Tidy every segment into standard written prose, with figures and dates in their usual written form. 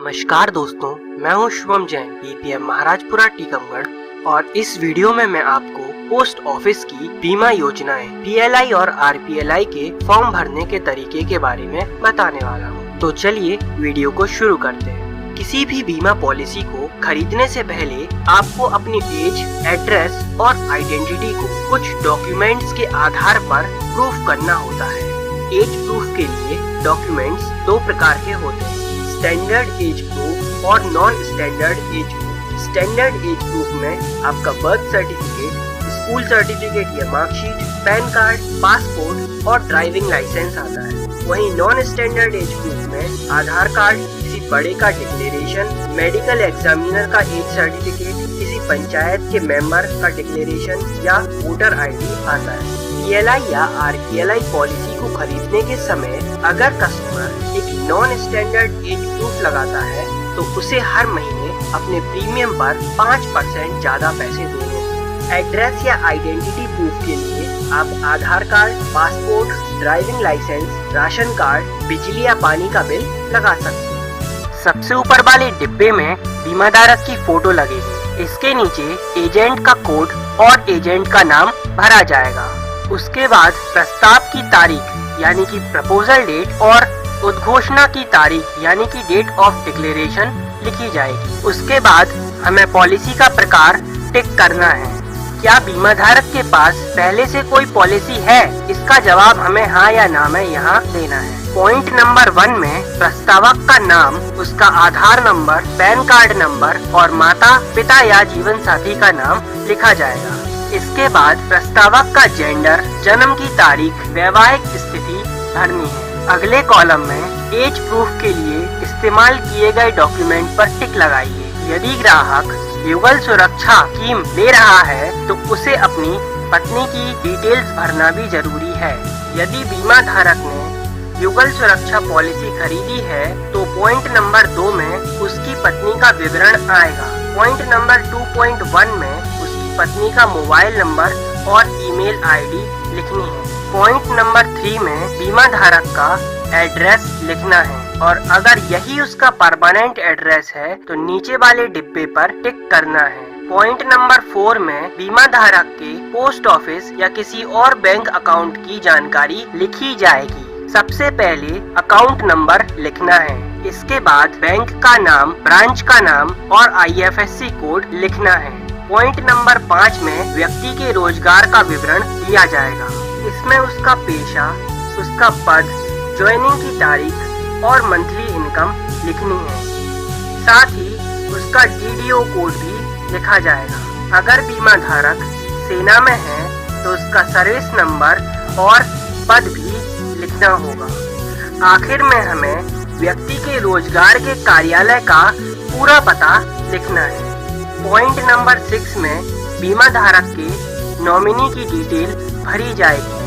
नमस्कार दोस्तों, मैं हूं शुभम जैन, बीपीएम महाराजपुरा टीकमगढ़ और इस वीडियो में मैं आपको पोस्ट ऑफिस की बीमा योजनाएं पीएलआई और आरपीएलआई के फॉर्म भरने के तरीके के बारे में बताने वाला हूं। तो चलिए वीडियो को शुरू करते हैं। किसी भी बीमा पॉलिसी को खरीदने से पहले आपको अपनी एज, एड्रेस और आइडेंटिटी को कुछ डॉक्यूमेंट्स के आधार पर प्रूफ करना होता है। एज प्रूफ के लिए डॉक्यूमेंट्स दो प्रकार के होते हैं, स्टैंडर्ड एज प्रूफ और non standard age proof. Standard age proof में आपका बर्थ सर्टिफिकेट, स्कूल सर्टिफिकेट या मार्कशीट, पैन कार्ड, पासपोर्ट और ड्राइविंग लाइसेंस आता है। वहीं नॉन स्टैंडर्ड एज प्रूफ में आधार कार्ड, किसी बड़े का डिक्लेरेशन, मेडिकल एग्जामिनर का एज सर्टिफिकेट, किसी पंचायत के मेंबर का डिक्लेरेशन या वोटर आईडी आता है। पीएलआई या आरपीएलआई पॉलिसी को खरीदने के समय अगर कस्टमर एक नॉन स्टैंडर्ड एज प्रूफ लगाता है तो उसे हर महीने अपने प्रीमियम पर 5% ज्यादा पैसे देने हैं। एड्रेस या आइडेंटिटी प्रूफ के लिए आप Aadhaar card, passport, driving licence, ration card, बिजली या पानी का बिल लगा सकते हैं। सबसे ऊपर वाले डिब्बे में बीमाधारक की फोटो लगेगी। इसके नीचे एजेंट का कोड और एजेंट का नाम भरा जाएगा। उसके बाद प्रस्ताव की तारीख यानी कि प्रपोजल डेट और उद्घोषणा की तारीख यानी कि डेट ऑफ डिक्लेरेशन लिखी जाएगी। उसके बाद हमें पॉलिसी का प्रकार टिक करना है। क्या बीमा धारक के पास पहले से कोई पॉलिसी है? इसका जवाब हमें हाँ या ना में यहाँ देना है। पॉइंट नंबर 1 में प्रस्तावक का नाम, उसका आधार नंबर, पैन कार्ड नंबर और माता, पिता या जीवन साथी का नाम लिखा जाएगा। इसके बाद प्रस्तावक का जेंडर, जन्म की तारीख, वैवाहिक स्थिति भरनी है। अगले कॉलम में एज प्रूफ के लिए इस्तेमाल किए गए डॉक्यूमेंट पर टिक लगाइए। यदि ग्राहक युगल सुरक्षा स्कीम ले रहा है तो उसे अपनी पत्नी की डिटेल्स भरना भी जरूरी है। यदि बीमा धारक ने युगल सुरक्षा पॉलिसी खरीदी है तो पॉइंट नंबर 2 में उसकी पत्नी का विवरण आएगा। पॉइंट नंबर 2.1 में उसकी पत्नी का मोबाइल नंबर और ईमेल आईडी लिखनी है। पॉइंट नंबर 3 में बीमा धारक का एड्रेस लिखना है और अगर यही उसका परमानेंट एड्रेस है तो नीचे वाले डिब्बे पर टिक करना है। पॉइंट नंबर 4 में बीमा धारक के पोस्ट ऑफिस या किसी और बैंक अकाउंट की जानकारी लिखी जाएगी। सबसे पहले अकाउंट नंबर लिखना है। इसके बाद बैंक का नाम, ब्रांच का नाम और IFSC कोड लिखना है। पॉइंट नंबर 5 में व्यक्ति के रोजगार का विवरण दिया जाएगा। इसमें उसका पेशा, उसका पद, ज्वाइनिंग की तारीख और मंथली इनकम लिखनी है। साथ ही उसका DDO कोड भी लिखा जाएगा। अगर बीमा धारक सेना में है तो उसका सर्विस नंबर और पद भी लिखना होगा। आखिर में हमें व्यक्ति के रोजगार के कार्यालय का पूरा पता लिखना है। पॉइंट नंबर 6 में बीमा धारक के नॉमिनी की डिटेल भरी जाएगी।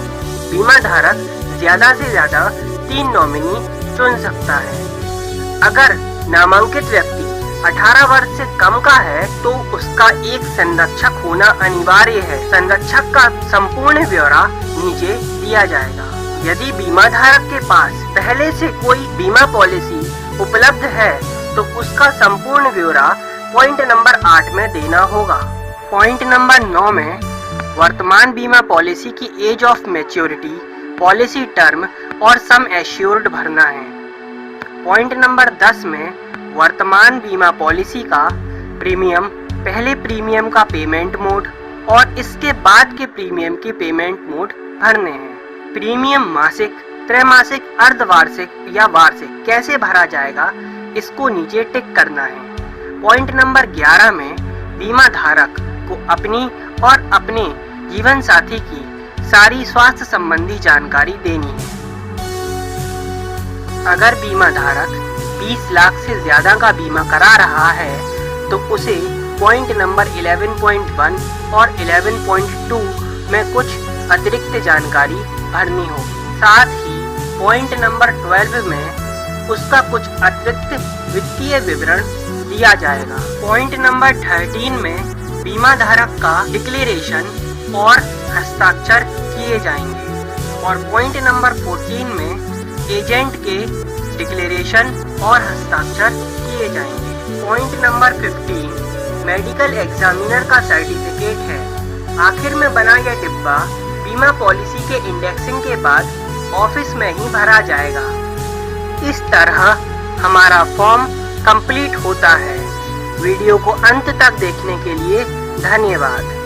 बीमा धारक ज्यादा से ज्यादा 3 नॉमिनी चुन सकता है। अगर नामांकित व्यक्ति 18 वर्ष से कम का है तो उसका एक संरक्षक होना अनिवार्य है। संरक्षक का संपूर्ण ब्यौरा नीचे दिया जाएगा। यदि बीमा धारक के पास पहले से कोई बीमा पॉलिसी उपलब्ध है तो उसका संपूर्ण ब्यौरा पॉइंट नंबर 8 में देना होगा। पॉइंट नंबर 9 में वर्तमान बीमा पॉलिसी की age of maturity, policy term और सम एश्योर्ड भरना है। पॉइंट नंबर 10 में वर्तमान बीमा पॉलिसी का प्रीमियम, पहले प्रीमियम का पेमेंट मोड और इसके बाद के प्रीमियम के पेमेंट मोड भरने हैं। प्रीमियम मासिक, त्रैमासिक, अर्धवार्षिक या वार्षिक कैसे भरा जाएगा इसको नीचे टिक करना है। पॉइंट नंबर 11 में बीमा धारक को अपनी और अपने जीवन साथी की सारी स्वास्थ्य संबंधी जानकारी देनी है। अगर बीमा धारक 20 लाख से ज्यादा का बीमा करा रहा है तो उसे पॉइंट नंबर 11.1 और 11.2 में कुछ अतिरिक्त जानकारी भरनी होगी। साथ ही पॉइंट नंबर 12 में उसका कुछ अतिरिक्त वित्तीय विवरण दिया जाएगा। पॉइंट नंबर 13 में बीमा धारक का डिक्लेरेशन और हस्ताक्षर किए जाएंगे और पॉइंट नंबर 14 में एजेंट के डिक्लेरेशन और हस्ताक्षर किए किए जाएंगे। पॉइंट नंबर 15 मेडिकल एग्जामिनर का सर्टिफिकेट है। आखिर में बना यह डिब्बा बीमा पॉलिसी के इंडेक्सिंग के बाद ऑफिस में ही भरा जाएगा। इस तरह हमारा फॉर्म कंप्लीट होता है। वीडियो को अंत तक देखने के लिए धन्यवाद।